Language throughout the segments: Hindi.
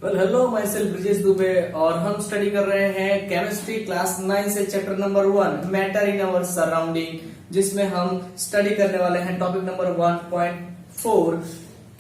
Hello my self Brijesh Dubey और हम स्टडी कर रहे हैं केमिस्ट्री क्लास 9 से chapter number 1 matter in our surrounding, जिसमें हम स्टडी करने वाले हैं topic number 1.4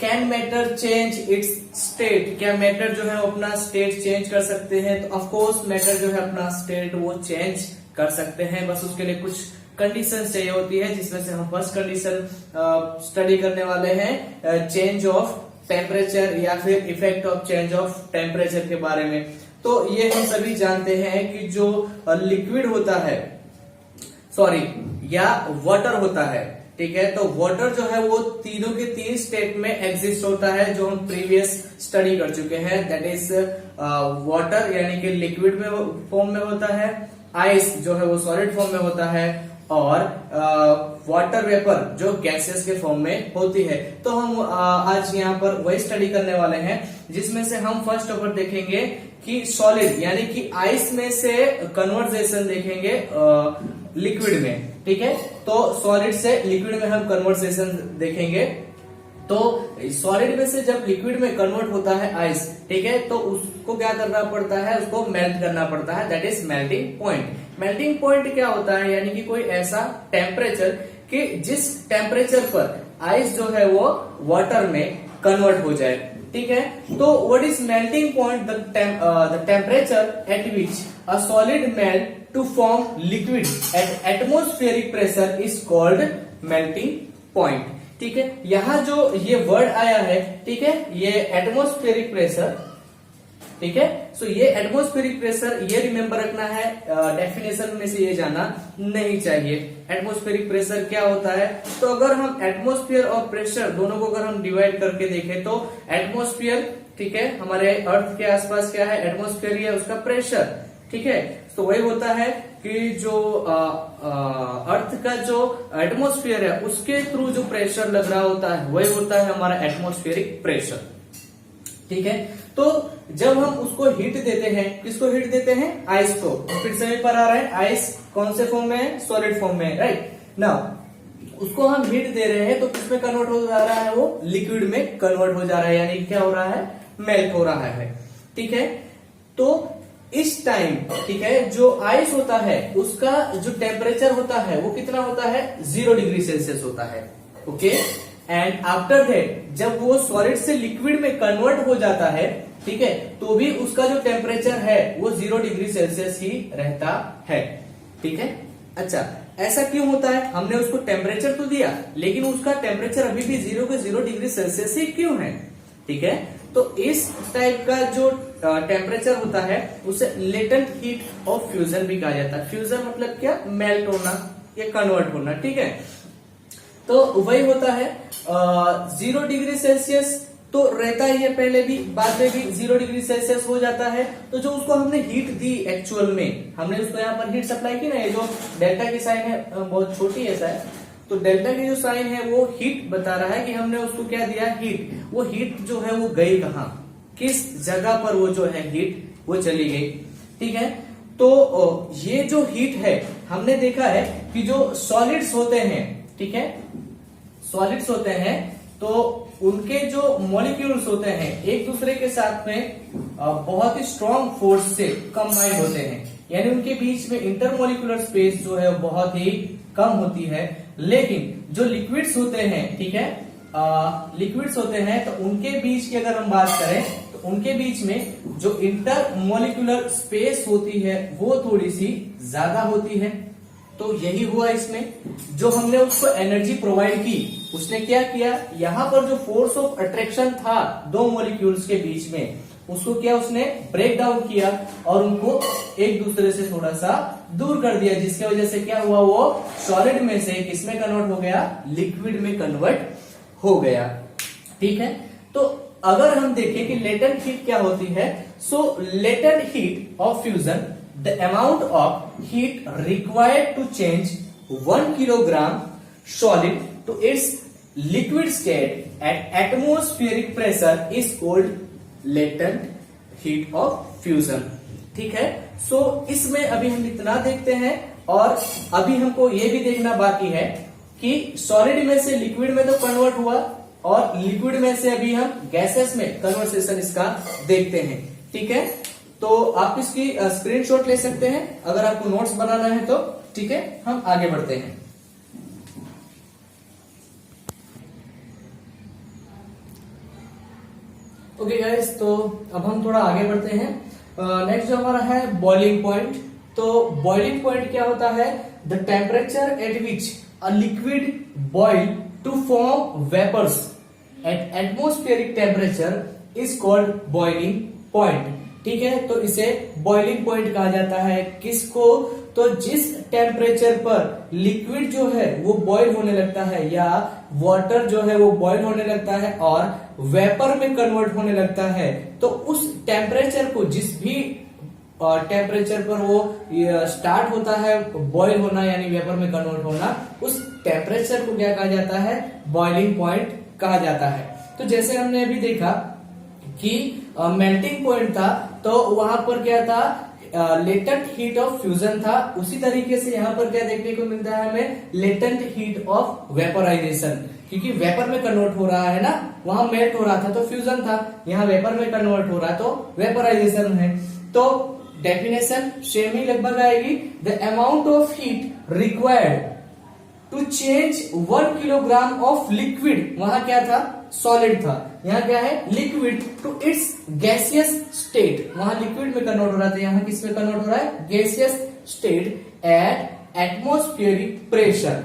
can matter change it's state. क्या मैटर जो है वो अपना स्टेट चेंज कर सकते हैं? तो ऑफकोर्स मैटर जो है अपना स्टेट वो चेंज कर सकते हैं, बस उसके लिए कुछ कंडीशन चाहिए होती है, जिसमें से हम फर्स्ट कंडीशन स्टडी करने वाले हैं चेंज ऑफ टेम्परेचर या फिर effect of change of temperature के बारे में। तो ये हम सभी जानते हैं कि जो लिक्विड होता है या वाटर होता है, ठीक है, तो वाटर जो है वो तीनों के तीन स्टेट में एग्जिस्ट होता है, जो हम प्रीवियस स्टडी कर चुके हैं। दैट इज वाटर यानी कि लिक्विड में फॉर्म में होता है, आइस जो है वो सॉलिड फॉर्म में होता है, और वाटर वेपर जो गैसेस के फॉर्म में होती है। तो हम आज यहाँ पर वही स्टडी करने वाले हैं, जिसमें से हम फर्स्ट ऑफ ऑल देखेंगे कि सॉलिड यानी कि आइस में से कन्वर्जेशन देखेंगे लिक्विड में, ठीक है। तो सॉलिड से लिक्विड में हम कन्वर्जेशन देखेंगे। तो सॉलिड में से जब लिक्विड में कन्वर्ट होता है आइस, ठीक है, तो उसको क्या करना पड़ता है, उसको मेल्ट करना पड़ता है, that is melting point. Melting point क्या होता है, यानी कि कोई ऐसा टेम्परेचर कि जिस टेम्परेचर पर आइस जो है वो वाटर में कन्वर्ट हो जाए, ठीक है। तो what is melting point? The temperature at which a solid melt to form liquid at atmospheric pressure is called melting point, ठीक है। यहाँ जो ये वर्ड आया है, ठीक है, ये एटमॉस्फेरिक प्रेशर, ठीक है। सो ये एटमॉस्फेरिक प्रेशर ये रिमेंबर रखना है, डेफिनेशन में से ये जाना नहीं चाहिए। एटमॉस्फेरिक प्रेशर क्या होता है? तो अगर हम एटमॉस्फेयर और प्रेशर दोनों को अगर हम डिवाइड करके देखें तो एटमॉस्फेयर, ठीक है, हमारे अर्थ के आसपास क्या है, एटमॉस्फेयर है, उसका प्रेशर, ठीक है। तो वही होता है कि जो अर्थ का जो एटमॉस्फेयर है उसके थ्रू जो प्रेशर लग रहा होता है वही होता है हमारा एटमॉस्फेरिक प्रेशर, ठीक है। तो जब हम उसको हीट देते हैं, किसको हीट देते हैं? आइस को। फिर से पर आ रहा है, आइस कौन से फॉर्म में है? सॉलिड फॉर्म में है, राइट। नाउ उसको हम हीट दे रहे हैं तो किसमें कन्वर्ट हो जा रहा है? वो लिक्विड में कन्वर्ट हो जा रहा है, यानी क्या हो रहा है? मेल्ट हो रहा है, ठीक है। तो इस टाइम, ठीक है, जो आइस होता है उसका जो टेम्परेचर होता है वो कितना होता है? 0 डिग्री सेल्सियस होता है, ओके। एंड आफ्टर दैट जब वो सॉलिड से लिक्विड में कन्वर्ट हो जाता है, ठीक है, तो भी उसका जो टेम्परेचर है वो 0 डिग्री सेल्सियस ही रहता है, ठीक है। अच्छा, ऐसा क्यों होता है? हमने उसको टेम्परेचर तो दिया, लेकिन उसका टेम्परेचर अभी भी 0 डिग्री सेल्सियस ही क्यों है, ठीक है। तो इस टाइप का जो टेम्परेचर होता है उसे लेटेंट हीट ऑफ फ्यूजन भी कहा जाता है। फ्यूजन मतलब क्या? मेल्ट होना या कन्वर्ट होना, ठीक है। तो वही होता है 0 डिग्री सेल्सियस तो रहता ही है, पहले भी बाद में भी 0 डिग्री सेल्सियस हो जाता है। तो जो उसको हमने हीट दी, एक्चुअल में हमने उसको यहाँ पर हीट सप्लाई की ना, ये जो डेल्टा की साइन है बहुत छोटी है शायद, तो डेल्टा की जो साइन है वो हीट बता रहा है कि हमने उसको क्या दिया? हीट। वो हीट जो है वो गई कहाँ, किस जगह पर वो जो है हीट वो चली गई, ठीक है। तो ये जो हीट है हमने देखा है कि जो सॉलिड्स होते हैं, ठीक है, सॉलिड्स होते हैं तो उनके जो मॉलिक्यूल्स होते हैं एक दूसरे के साथ में बहुत ही स्ट्रॉन्ग फोर्स से कंबाइंड होते हैं, यानी उनके बीच में इंटरमोलिकुलर स्पेस जो है बहुत ही कम होती है। लेकिन जो लिक्विड्स होते हैं, ठीक है, लिक्विड्स होते हैं तो उनके बीच की अगर हम बात करें तो उनके बीच में जो इंटरमोलिकुलर स्पेस होती है वो थोड़ी सी ज्यादा होती है। तो यही हुआ इसमें, जो हमने उसको एनर्जी प्रोवाइड की उसने क्या किया? यहाँ पर जो फोर्स ऑफ अट्रैक्शन था दो मॉलिक्यूल्स के बीच में, उसको क्या उसने ब्रेक डाउन किया और उनको एक दूसरे से थोड़ा सा दूर कर दिया, जिसकी वजह से क्या हुआ? वो सॉलिड में से किसमें कन्वर्ट हो गया? लिक्विड में कन्वर्ट हो गया, ठीक है। तो अगर हम देखें कि लेटेंट हीट क्या होती है, so latent heat of fusion the amount of heat required to change 1 kilogram solid to its liquid state at atmospheric pressure is called latent heat of fusion, ठीक है। सो इसमें अभी हम इतना देखते हैं, और अभी हमको ये भी देखना बाकी है कि सॉलिड में से लिक्विड में तो कन्वर्ट हुआ, और लिक्विड में से अभी हम गैसेस में कन्वर्सेशन इसका देखते हैं। ठीक है, तो आप इसकी स्क्रीनशॉट ले सकते हैं अगर आपको नोट्स बनाना है तो। ठीक है, हम आगे बढ़ते हैं। ओके गाइस, तो अब हम थोड़ा आगे बढ़ते हैं। नेक्स्ट जो हमारा है बॉइलिंग पॉइंट। तो बॉइलिंग पॉइंट क्या होता है? The temperature at which a liquid boil to form vapours at atmospheric temperature is called boiling point. ठीक है, तो इसे बॉइलिंग पॉइंट कहा जाता है। किसको? तो जिस टेम्परेचर पर लिक्विड जो है वो बॉईल होने लगता है या वाटर जो है वो बॉईल होने लगता है और वेपर में कन्वर्ट होने लगता है, तो उस टेम्परेचर को, जिस भी टेम्परेचर पर वो स्टार्ट होता है बॉईल होना यानी वेपर में कन्वर्ट होना, उस टेम्परेचर को क्या कहा जाता है? बॉइलिंग पॉइंट कहा जाता है। तो जैसे हमने अभी देखा कि मेल्टिंग पॉइंट था, तो वहां पर क्या था? लेटेंट हीट ऑफ फ्यूजन था। उसी तरीके से यहाँ पर क्या देखने को मिलता है हमें? लेटेंट हीट ऑफ वेपराइजेशन, क्योंकि वेपर में कन्वर्ट हो रहा है ना, वहां मेल्ट हो रहा था तो फ्यूजन था, यहाँ वेपर में कन्वर्ट हो रहा है तो वेपराइजेशन है। तो डेफिनेशन सेम ही लगभग आएगी। The amount of heat required to change 1 kilogram of liquid, वहां क्या था? सॉलिड था, यहाँ क्या है? Liquid, to its gaseous state, वहां लिक्विड में कन्वर्ट हो रहा था, यहाँ किस में कन्वर्ट हो रहा है? Gaseous state at atmospheric pressure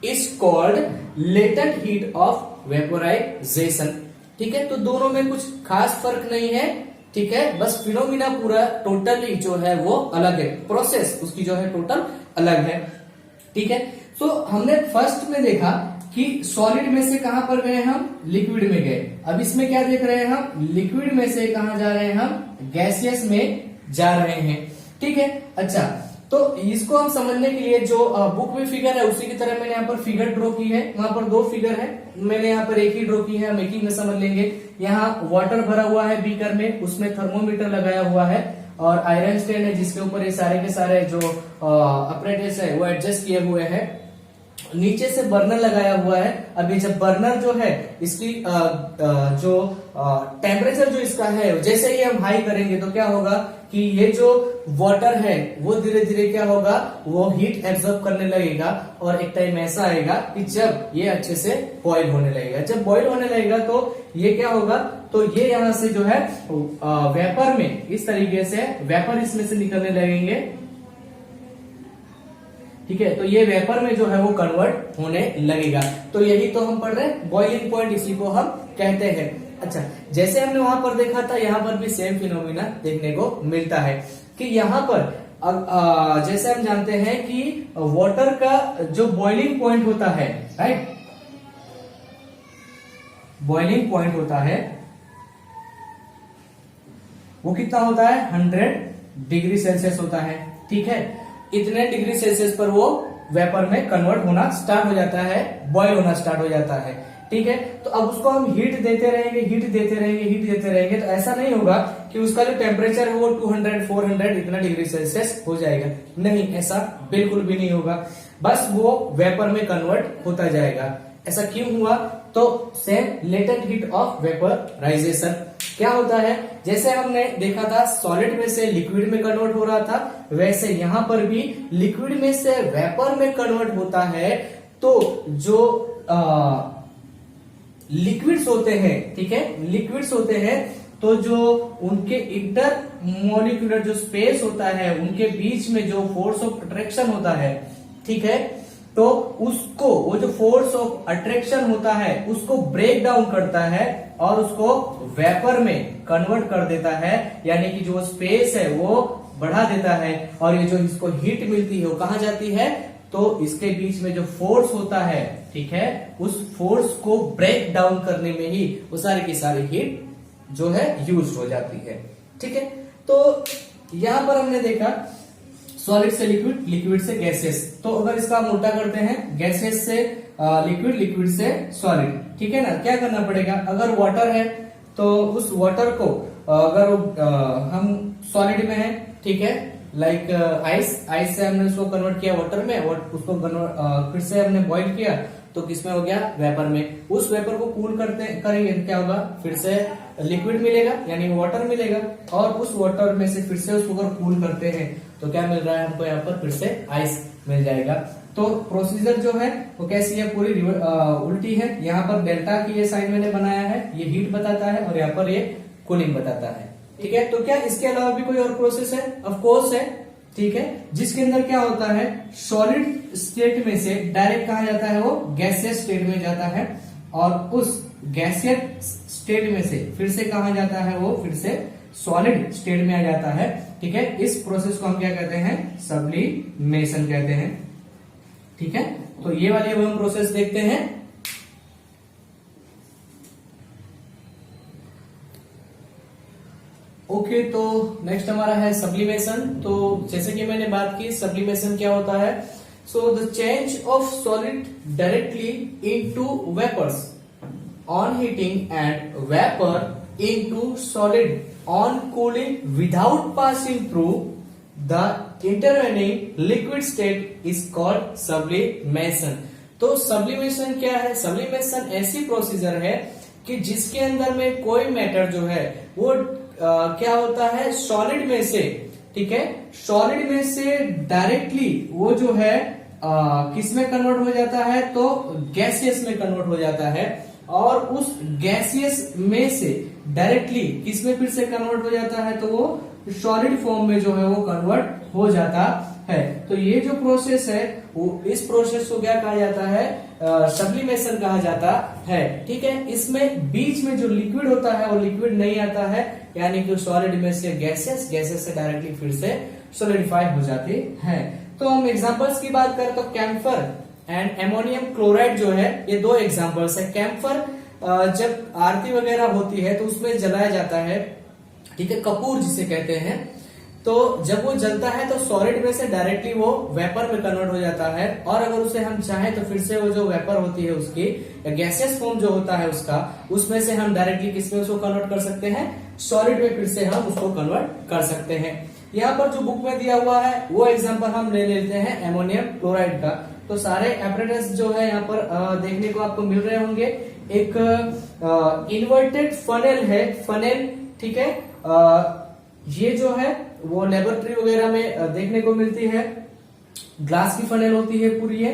is called latent heat of vaporisation. ठीक है, तो दोनों में कुछ खास फर्क नहीं है। ठीक है, बस फिनोमिना पूरा टोटली जो है वो अलग है, प्रोसेस उसकी जो है टोटल अलग है। ठीक है, तो हमने फर्स्ट में देखा कि सॉलिड में से कहां पर गए हम? लिक्विड में गए। अब इसमें क्या देख रहे हैं हम? लिक्विड में से कहां जा रहे हैं हम? गैसियस में जा रहे हैं। ठीक है, अच्छा, तो इसको हम समझने के लिए जो बुक में फिगर है उसी की तरह मैंने यहाँ पर फिगर ड्रॉ की है। वहां पर 2 फिगर है, मैंने यहाँ पर एक ही ड्रॉ की है, हम एक ही में समझ लेंगे। यहाँ वाटर भरा हुआ है बीकर में, उसमें थर्मोमीटर लगाया हुआ है और आयरन स्टैंड है जिसके ऊपर ये सारे के सारे जो अपरेटस है वो एडजस्ट किए हुए हैं। नीचे से बर्नर लगाया हुआ है। अब ये जब बर्नर जो है इसकी जो टेम्परेचर जो इसका है, जैसे ही हम हाई करेंगे तो क्या होगा कि ये जो वाटर है वो धीरे धीरे क्या होगा? वो हीट एब्जॉर्ब करने लगेगा और एक टाइम ऐसा आएगा कि जब ये अच्छे से बॉईल होने लगेगा। जब बॉईल होने लगेगा तो ये क्या होगा? तो ये यहाँ से जो है वेपर में इस तरीके से वेपर इसमें से निकलने लगेंगे। ठीक है, तो ये वेपर में जो है वो कन्वर्ट होने लगेगा। तो यही तो हम पढ़ रहे हैं, बॉइलिंग पॉइंट इसी को हम कहते हैं। अच्छा, जैसे हमने वहां पर देखा था, यहाँ पर भी सेम फिनोमिना देखने को मिलता है कि यहाँ पर जैसे हम जानते हैं कि वाटर का जो बॉइलिंग पॉइंट होता है, राइट, बॉइलिंग पॉइंट होता है वो कितना होता है? 100 डिग्री सेल्सियस होता है। ठीक है, इतने डिग्री सेल्सियस पर वो वेपर में कन्वर्ट होना स्टार्ट हो जाता है, बॉईल होना स्टार्ट हो जाता है। ठीक है, तो अब उसको हम हीट देते रहेंगे, हीट देते रहेंगे, हीट देते रहेंगे, तो ऐसा नहीं होगा कि उसका जो टेम्परेचर है वो 200 400 इतना डिग्री सेल्सियस हो जाएगा। नहीं, ऐसा बिल्कुल भी नहीं होगा, बस वो वेपर में कन्वर्ट होता जाएगा। ऐसा क्यों हुआ? तो same latent heat of vaporisation क्या होता है? जैसे हमने देखा था सॉलिड में से लिक्विड में कन्वर्ट हो रहा था, वैसे यहां पर भी लिक्विड में से वेपर में कन्वर्ट होता है। तो जो लिक्विड्स होते हैं, ठीक है, लिक्विड्स होते हैं, तो जो उनके इंटर मॉलिक्यूलर जो स्पेस होता है, उनके बीच में जो फोर्स ऑफ अट्रैक्शन होता है, ठीक है, तो उसको, वो जो फोर्स ऑफ अट्रैक्शन होता है उसको ब्रेक डाउन करता है और उसको वेपर में कन्वर्ट कर देता है, यानी कि जो स्पेस है वो बढ़ा देता है। और ये जो इसको हीट मिलती है वो कहां जाती है? तो इसके बीच में जो फोर्स होता है, ठीक है, उस फोर्स को ब्रेक डाउन करने में ही वो सारी की सारी हीट जो है यूज हो जाती है। ठीक है, तो यहां पर हमने देखा सॉलिड से लिक्विड, लिक्विड से गैसेस। तो अगर इसका हम उल्टा करते हैं, गैसेस से लिक्विड, लिक्विड से सॉलिड, ठीक है ना, क्या करना पड़ेगा? अगर वाटर है तो उस वाटर को अगर हम सॉलिड में है, ठीक है, लाइक आइस, आइस से हमने उसको कन्वर्ट किया वाटर में और उसको फिर से हमने बॉईल किया तो किसमें हो गया, वेपर में। उस वेपर को कूल करेंगे तो क्या होगा, फिर से लिक्विड मिलेगा यानी वाटर मिलेगा, और उस वाटर में से फिर से उसको अगर कूल करते हैं तो क्या मिल रहा है हमको, यहाँ पर फिर से आइस मिल जाएगा। तो प्रोसीजर जो है वो कैसी है, पूरी उल्टी है। यहाँ पर डेल्टा की ये साइन मैंने बनाया है, ये हीट बताता है, और यहाँ पर ये कूलिंग बताता है। ठीक है, तो क्या इसके अलावा भी कोई और प्रोसेस है, ऑफ कोर्स है। ठीक है, जिसके अंदर क्या होता है, सॉलिड स्टेट में से डायरेक्ट कहा जाता है, वो गैसियस स्टेट में जाता है, और उस गैसियस स्टेट में से फिर से कहा जाता है, वो फिर से सॉलिड स्टेट में आ जाता है। ठीक है, इस प्रोसेस को हम क्या कहते हैं, सब्लिमेशन कहते हैं। ठीक है, तो ये वाली अब हम प्रोसेस देखते हैं। ओके, तो नेक्स्ट हमारा है सब्लिमेशन। तो जैसे कि मैंने बात की, सब्लिमेशन क्या होता है, so the change of solid directly into vapours on heating and vapour into solid on cooling without passing through the intervening liquid state is called sublimation. तो सब्लिमेशन क्या है, सब्लिमेशन ऐसी प्रोसीजर है कि जिसके अंदर में कोई मैटर जो है वो क्या होता है, सॉलिड में से, ठीक है, सॉलिड में से डायरेक्टली वो जो है किस में कन्वर्ट हो जाता है, तो गैसियस में कन्वर्ट हो जाता है, और उस गैसियस में से डायरेक्टली किस में फिर से कन्वर्ट हो जाता है, तो वो सॉलिड फॉर्म में जो है वो कन्वर्ट हो जाता है। तो ये जो प्रोसेस है, वो इस प्रोसेस को क्या कहा जाता है, सब्लिमेशन कहा जाता है। ठीक है, इसमें बीच में जो लिक्विड होता है वो लिक्विड नहीं आता है, यानी कि सॉलिड में से गैसेस, गैसेस से डायरेक्टली फिर से सॉलिडिफाई हो जाती है। तो हम एग्जांपल्स की बात करें तो कैम्फर एंड एमोनियम क्लोराइड जो है, ये दो एग्जांपल्स है। कैम्फर जब आरती वगैरह होती है तो उसमें जलाया जाता है, ठीक है, कपूर जिसे कहते हैं। तो जब वो जलता है तो सॉलिड में से डायरेक्टली वो वेपर में कन्वर्ट हो जाता है, और अगर उसे हम चाहें तो फिर से वो जो वेपर होती है उसकी गैसियस फॉर्म जो होता है उसका, उसमें से हम डायरेक्टली किसमें उसको कन्वर्ट कर सकते हैं, सॉलिड में फिर से हम उसको कन्वर्ट कर सकते हैं। यहाँ पर जो बुक में दिया हुआ है वो एग्जाम्पल हम ले लेते हैं एमोनियम क्लोराइड का। तो सारे एपरेटस जो है यहाँ पर देखने को आपको मिल रहे होंगे। एक इन्वर्टेड फनेल है, फनेल, ठीक है, ये जो है वो लेबोरेटरी वगैरह में देखने को मिलती है, ग्लास की फनेल होती है पूरी ये।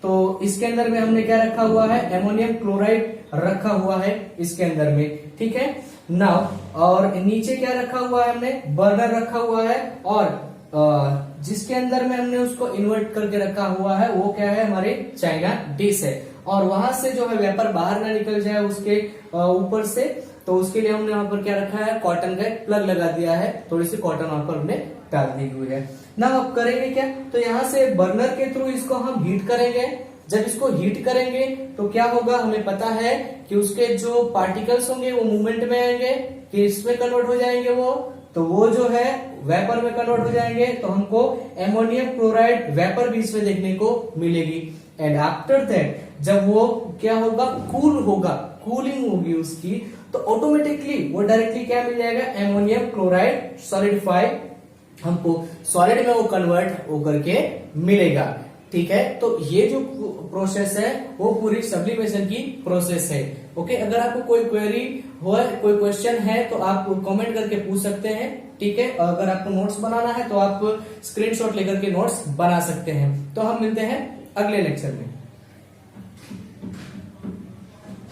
तो इसके अंदर में हमने क्या रखा हुआ है, एमोनियम क्लोराइड रखा हुआ है इसके अंदर में, ठीक है। नाउ और नीचे क्या रखा हुआ है, हमने बर्नर रखा हुआ है, और जिसके अंदर में हमने उसको इन्वर्ट करके रखा हुआ है वो क्या है, हमारी चाइना डिश है, और वहां से जो है वेपर बाहर ना निकल जाए उसके ऊपर से, तो उसके लिए हमने वहां पर क्या रखा है, कॉटन का प्लग लगा दिया है, थोड़ी सी कॉटन वहां पर हमने डाल दी हुई है ना। अब करेंगे क्या, तो यहाँ से बर्नर के थ्रू इसको हम हीट करेंगे। जब इसको हीट करेंगे तो क्या होगा, हमें पता है कि उसके जो पार्टिकल्स होंगे वो मूवमेंट में आएंगे, कि इसमें कन्वर्ट हो जाएंगे वो, तो वो जो है वेपर में कन्वर्ट हो जाएंगे, तो हमको एमोनियम क्लोराइड वेपर भी इसमें देखने को मिलेगी। एंड आफ्टर दैट जब वो क्या होगा, कूल होगा, कूलिंग होगी उसकी, तो ऑटोमेटिकली वो डायरेक्टली क्या मिल जाएगा, एमोनियम क्लोराइड सॉलिडिफाई हमको सॉलिड में वो कन्वर्ट होकर के मिलेगा। ठीक है, तो ये जो प्रोसेस है वो पूरी सब्लिमेशन की प्रोसेस है। ओके, अगर आपको कोई क्वेरी हो, कोई क्वेश्चन है तो आप कमेंट करके पूछ सकते हैं। ठीक है, और अगर आपको नोट्स बनाना है तो आप स्क्रीनशॉट लेकर के नोट्स बना सकते हैं। तो हम मिलते हैं अगले लेक्चर में।